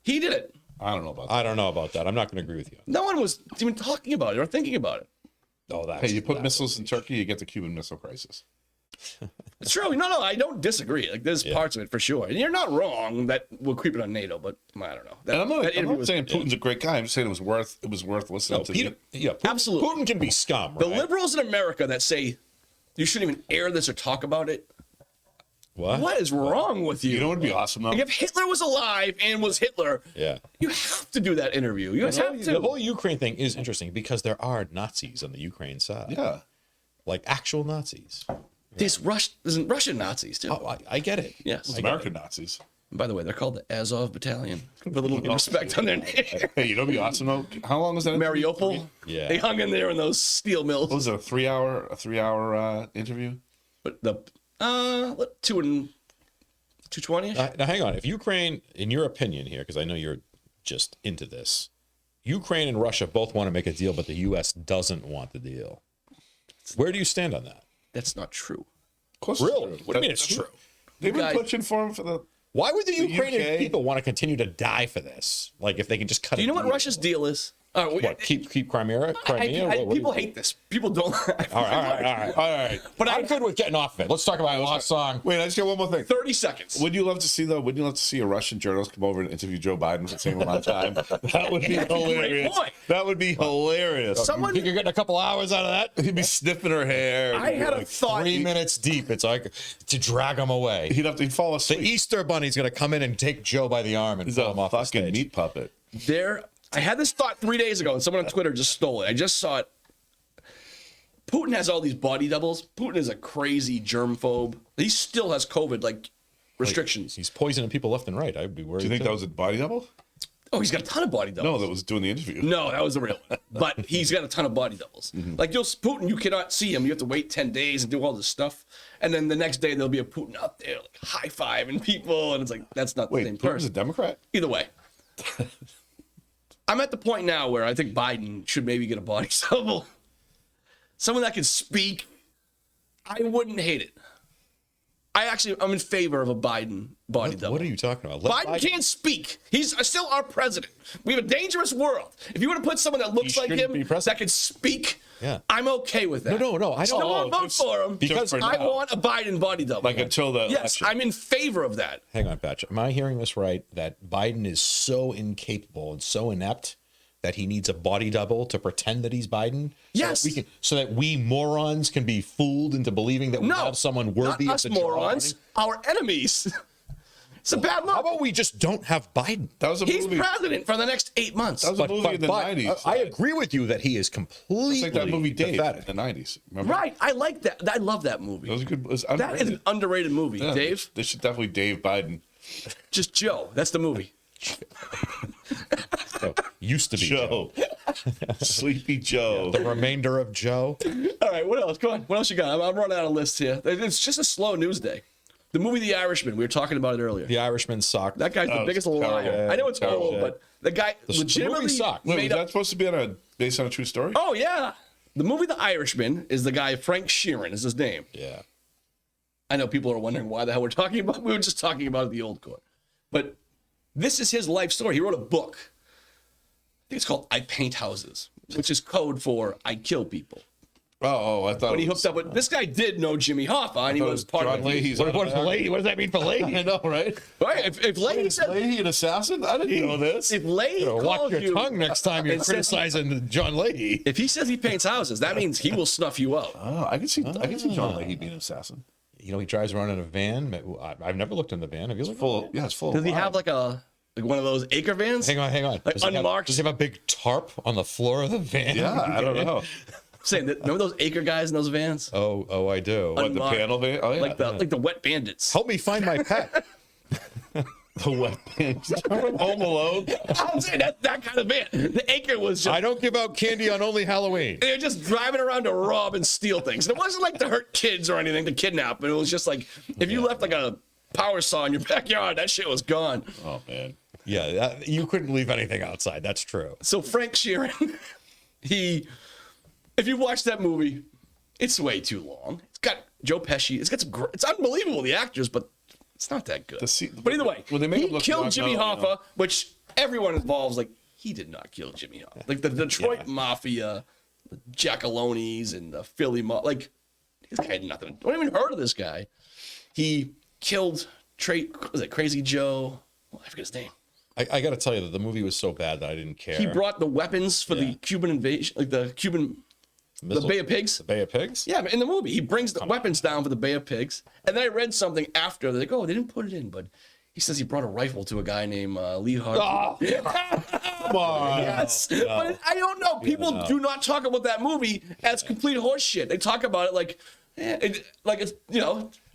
He did it. I don't know about that. I don't know about that. I'm not going to agree with you. No one was even talking about it or thinking about it. Oh, that's Hey, you put missiles in Turkey, you get the Cuban Missile Crisis. It's true. No, I don't disagree. Like there's parts of it for sure, and you're not wrong that we're creeping on NATO, but I don't know. And I'm that not interview was- saying Putin's a great guy. I'm just saying it was worth listening No, to. Putin, Putin, Absolutely. Putin can be scum, The right? liberals in America that say you shouldn't even air this or talk about it What is wrong with you? You know what would be awesome though? Like if Hitler was alive and was Hitler, Yeah. you have to do that interview. You have The to. whole Ukraine thing is interesting because there are Nazis on the Ukraine side. Yeah. Like actual Nazis. There's Russian Nazis too. Oh, I get it. Yes. Those American Nazis. By the way, they're called the Azov Battalion. Put a little respect on their name. Hey, you know what'd be awesome though? How long was that? interview? Mariupol. Yeah. They hung in there in those steel mills. What was it, a 3-hour interview? But the 220. Now, hang on. If Ukraine, in your opinion here, because I know you're just into this, Ukraine and Russia both want to make a deal, but the U.S. doesn't want the deal. Where do you stand on that? That's not true. Of course. Really? It's What do you mean it's true? They've been Guy- pushing for him for the. Why would the Ukrainian UK? people want to continue to die for this? Like if they can just cut Do it. you know what Russia's deal is? What? Keep Crimea? Crimea? What do you People think? hate this. People don't. All right. But I'm good with getting off of it. Let's talk about Lost Song. Wait, I just got one more thing. 30 seconds. Would you love to see a Russian journalist come over and interview Joe Biden for the same amount of time? That would be hilarious. point. That would be hilarious. Someone. Think you're getting a couple hours out of that? He'd be sniffing her hair. I had a thought. 3 minutes deep. It's like to drag him away. He'd fall The asleep. Easter Bunny's going to come in and take Joe by the arm and He's pull a him off the fucking stage. meat puppet. I had this thought 3 days ago, and someone on Twitter just stole it. I just saw it. Putin has all these body doubles. Putin is a crazy germphobe. He still has COVID restrictions. He's poisoning people left and right. I'd be worried. Do you think too. that was a body double? Oh, he's got a ton of body doubles. No, that was doing the interview. No, that was the real one. But he's got a ton of body doubles. Like Putin, you cannot see him. You have to wait 10 days and do all this stuff. And then the next day there'll be a Putin up there, like high-fiving people, and it's like that's not the Wait, same Putin's a person. Democrat? Either way. I'm at the point now where I think Biden should maybe get a body double. Someone that can speak. I wouldn't hate it. I'm in favor of a Biden body double. What are you talking about? Let Biden can't speak. He's still our president. We have a dangerous world. If you want to put someone that looks like shouldn't him be president. that can speak, Yeah. I'm okay with that. No, I Still don't. won't vote just- for him because for I now. want a Biden body double. Like until the yes, election. I'm in favor of that. Hang on, Patch. Am I hearing this right? That Biden is so incapable and so inept that he needs a body double to pretend that he's Biden? Yes. So that we morons can be fooled into believing that we No, have someone worthy not of us the morons, our enemies. It's a bad How look. about we just don't have Biden? That was a He's movie. president for the next 8 months. That was a movie in the 90s. I agree with you that he is completely It's like that movie Dave pathetic. in the 90s. Remember? Right. I like that. I love that movie. That was a good. It was That is underrated. an underrated movie. Yeah, Dave, They should definitely Dave Biden. just Joe. That's the movie. So, used to be Joe. Joe. Sleepy Joe. The remainder of Joe. All right, what else? Go on. What else you got? I'm running out of lists here. It's just a slow news day. The movie The Irishman, we were talking about it earlier. The Irishman sucked. That guy's the it's biggest terrible. liar. I know it's Terrible. old, but the guy legitimately movie sucked. Wait, was made that up. supposed to be based on a true story? Oh yeah, the movie The Irishman is the guy Frank Sheeran is his name. Yeah. I know people are wondering why the hell we're talking about. We were just talking about it at the old court, but this is his life story. He wrote a book. I think it's called "I Paint Houses," which is code for "I kill people." Oh, I thought. When he it was- hooked up with this guy, did know Jimmy Hoffa, and he thought it was was part John of it. Leahy's. What does that mean for Leahy? I know, right? Right? If Leahy said, Leahy an assassin? I didn't know this. if Leahy Watch called your you, tongue next time you're and says- criticizing John Leahy. if he says he paints houses, that means he will snuff you out. Oh, I can see John Leahy being an assassin. You know, he drives around in a van. I've never looked in the van. Have you looked? It's full. Does he of have like one of those acre vans? Hang on. Like Does he have- unmarked? Does he have a big tarp on the floor of the van? Yeah, I don't know. Saying that, remember those acre guys in those vans? Oh, I do. What, the Unmarked. panel van? Oh, yeah. Like the wet bandits. Help me find my pet. the wet pants. Home Alone. I'm saying that's that kind of van. The acre was just I don't give out candy on only Halloween. they were just driving around to rob and steal things. And it wasn't like to hurt kids or anything, to kidnap. But it was just like if you left like a power saw in your backyard, that shit was gone. Oh man. Yeah, you couldn't leave anything outside. That's true. So Frank Sheeran, if you watch that movie, it's way too long. It's got Joe Pesci. It's got it's unbelievable, the actors, but it's not that good. But either way, when they make he him look killed young, Jimmy no, Hoffa, no. which everyone involved like he did not kill Jimmy Hoffa. Like the Detroit Mafia, the Giacalones, and the Philly like this guy had nothing. Don't even heard of this guy. He killed Crazy Joe? Oh, I forget his name. I got to tell you that the movie was so bad that I didn't care. He brought the weapons for the Cuban invasion, like the Cuban The Bay of Pigs. The Bay of Pigs? Yeah, but in the movie, he brings the weapons down for the Bay of Pigs. And then I read something after. They're like, oh, they didn't put it in, but he says he brought a rifle to a guy named Lee Harvey. Come on. Yes. But I don't know. People do not talk about that movie as complete horseshit. They talk about it like it's,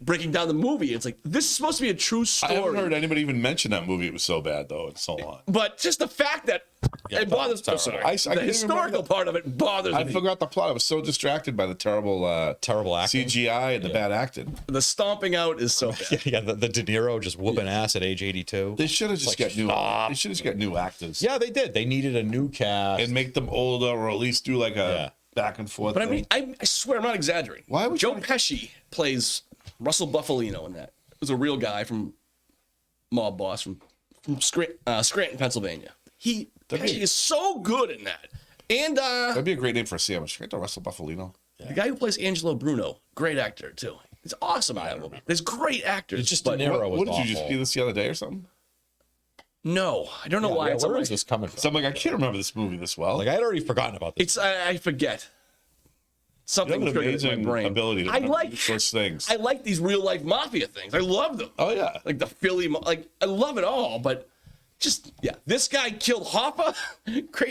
breaking down the movie. It's like, this is supposed to be a true story. I haven't heard anybody even mention that movie. It was so bad, though, and so on. But just the fact that it bothers me. Sorry. I The can't historical part of it bothers I me. forgot the plot. I was so distracted by the terrible acting. CGI and the bad acting. The stomping out is so bad. Yeah, the De Niro just whooping ass at age 82. They should have just got new. They should just got new actors. Yeah, they did. They needed a new cast. And make them older, or at least do like a back and forth. But I thing. mean, I swear I'm not exaggerating. Why would Joe you- Pesci plays Russell Buffalino in that. It was a real guy from mob boss from Scranton, Pennsylvania. Pesci is so good in that. And That'd be a great name for a sandwich. Get the Russell Buffalino. the guy who plays Angelo Bruno, great actor too. It's awesome in that movie. There's great actors. It's just but De Niro was What did you just awful. see this the other day or something? no, I don't know why. It's Where on is my- this coming from? So I'm like, I can't remember this movie this well. Like, I had already forgotten about this. It's I forget. Something You have an triggered in my amazing brain. ability to I remember like those things. I like these real life mafia things. I love them. Oh yeah. Like the Philly, I love it all, but just this guy killed Hoffa.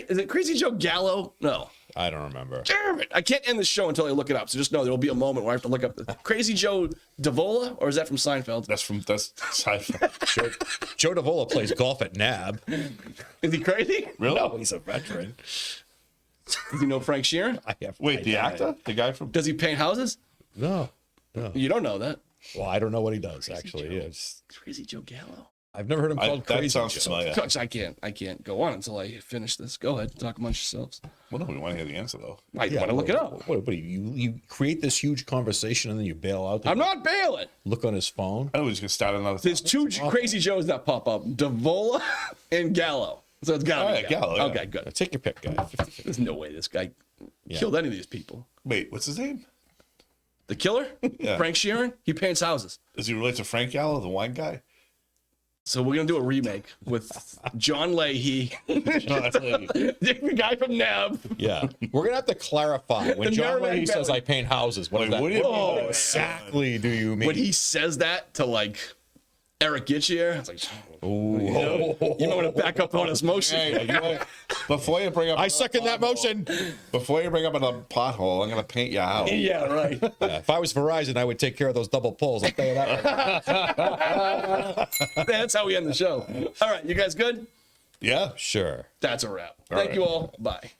Is it Crazy Joe Gallo? No, I don't remember. damn it! I can't end the show until I look it up. So just know there will be a moment where I have to look up the Crazy Joe Davola, or is that from Seinfeld? That's Seinfeld. Joe Davola plays golf at NAB. Is he crazy? Really? No, he's a veteran. Does he know Frank Sheeran? Wait, the actor, the guy from. Does he paint houses? No. You don't know that. Well, I don't know what he does, actually. Joe. Yeah, it's- Crazy Joe Gallo. I've never heard him called That Crazy sounds Joe. familiar. Coach, I can't go on until I finish this. Go ahead, talk amongst yourselves. Well, no, we want to hear the answer though. I want to look it up. What you create this huge conversation and then you bail out? I'm not bailing. Look on his phone. I know we're just gonna start another. There's two Crazy Joes that pop up: Davola and Gallo. So it's gotta All be right, Gallo. Gallo, yeah. Okay, good. Take your pick, guy. There's no way this guy killed any of these people. Wait, what's his name? The killer, Yeah. Frank Sheeran, he paints houses. Does he relate to Frank Gallo, the wine guy? So we're gonna do a remake with John Leahy, No, that's like, the guy from NAB. Yeah, we're gonna have to clarify when The John Merrimack Leahy says Valley. "I paint houses." What, Wait, does that what do you mean? mean? What exactly do you mean? When he says that to like Eric Gitchier, it's like, you might want to back up on his motion. hey, before you bring up, I second that motion. Before you bring up another pothole, I'm gonna paint your house. Yeah, right. Yeah, if I was Verizon, I would take care of those double pulls. I'll tell you that. That's how we end the show. All right, you guys good? Yeah. Sure. That's a wrap. All Thank right. you all. Bye.